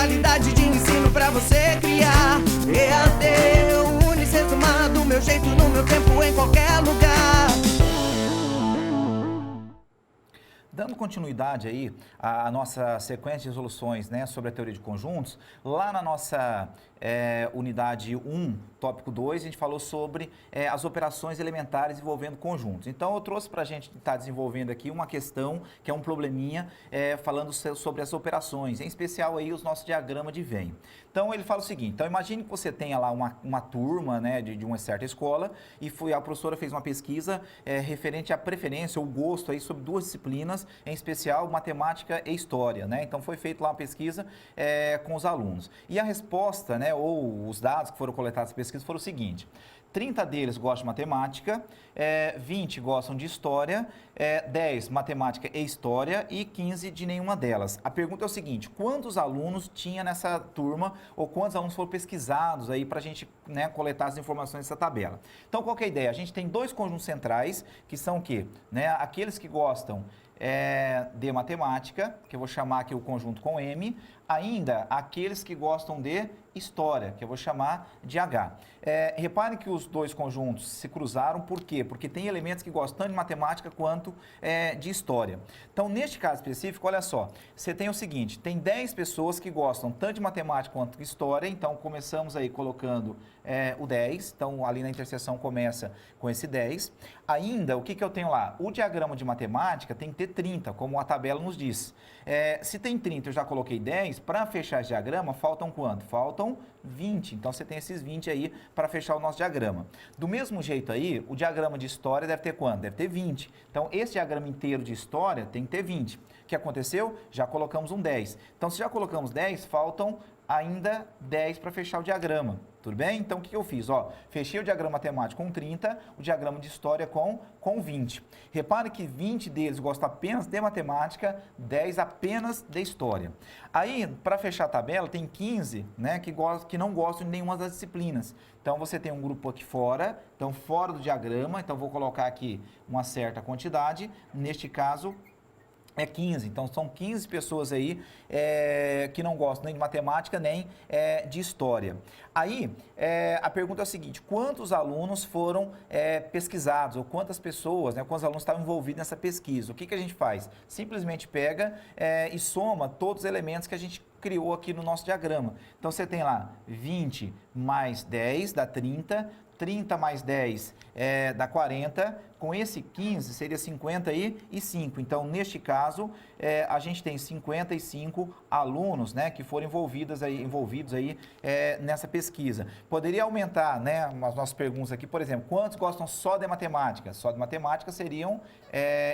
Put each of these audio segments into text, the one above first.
qualidade de ensino pra você criar. EAD, Unicesumar, do meu jeito, no meu tempo, em qualquer lugar. Dando continuidade aí à nossa sequência de resoluções, né, sobre a teoria de conjuntos, lá na nossa unidade 1, tópico 2, a gente falou sobre as operações elementares envolvendo conjuntos. Então, eu trouxe para a gente estar desenvolvendo aqui uma questão, que é um probleminha, falando sobre as operações, em especial aí os nossos diagramas de Venn. Então, ele fala o seguinte, então imagine que você tenha lá uma turma, né, de uma certa escola, e a professora fez uma pesquisa referente à preferência ou gosto aí sobre duas disciplinas, em especial matemática e história, né? Então, foi feita lá uma pesquisa com os alunos. E a resposta, né, ou os dados que foram coletados nessa pesquisa foram o seguinte: 30 deles gostam de matemática, 20 gostam de história, 10 matemática e história e 15 de nenhuma delas. A pergunta é o seguinte: quantos alunos tinha nessa turma ou quantos alunos foram pesquisados aí para a gente, né, coletar as informações dessa tabela? Então, qual que é a ideia? A gente tem dois conjuntos centrais que são o quê? Né, aqueles que gostam de matemática, que eu vou chamar aqui o conjunto com M, ainda aqueles que gostam de história, que eu vou chamar de H. Reparem que os dois conjuntos se cruzaram, por quê? Porque tem elementos que gostam tanto de matemática quanto de história. Então, neste caso específico, olha só, você tem o seguinte, tem 10 pessoas que gostam tanto de matemática quanto de história, então começamos aí colocando o 10, então ali na interseção começa com esse 10. Ainda, o que eu tenho lá? O diagrama de matemática tem que ter 30, como a tabela nos diz. Se tem 30, eu já coloquei 10, para fechar esse diagrama, faltam quanto? Faltam 20, então você tem esses 20 aí para fechar o nosso diagrama. Do mesmo jeito aí, o diagrama de história deve ter quanto? Deve ter 20. Então, esse diagrama inteiro de história tem que ter 20. O que aconteceu? Já colocamos um 10. Então, se já colocamos 10, faltam ainda 10 para fechar o diagrama. Tudo bem? Então, o que eu fiz? Ó, fechei o diagrama matemático com 30, o diagrama de história com 20. Repare que 20 deles gostam apenas de matemática, 10 apenas de história. Aí, para fechar a tabela, tem 15, né, que não gostam de nenhuma das disciplinas. Então, você tem um grupo aqui fora, então fora do diagrama, então vou colocar aqui uma certa quantidade, neste caso, 15, então são 15 pessoas aí que não gostam nem de matemática nem de história. Aí, a pergunta é a seguinte: quantos alunos foram pesquisados, ou quantas pessoas, né, quantos alunos estavam envolvidos nessa pesquisa? O que a gente faz? Simplesmente pega e soma todos os elementos que a gente criou aqui no nosso diagrama. Então, você tem lá 20 mais 10 dá 30, 30 mais 10 dá 40, com esse 15 seria 55. Então, neste caso, a gente tem 55 alunos, né, que foram envolvidos aí nessa pesquisa. Poderia aumentar, né, as nossas perguntas aqui, por exemplo, quantos gostam só de matemática? Só de matemática seriam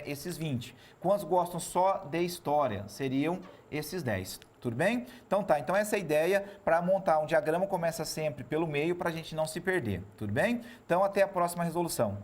esses 20. Quantos gostam só de história? Seriam esses 10. Tudo bem? Então tá, então essa é a ideia. Para montar um diagrama, começa sempre pelo meio para a gente não se perder, tudo bem? Então até a próxima resolução.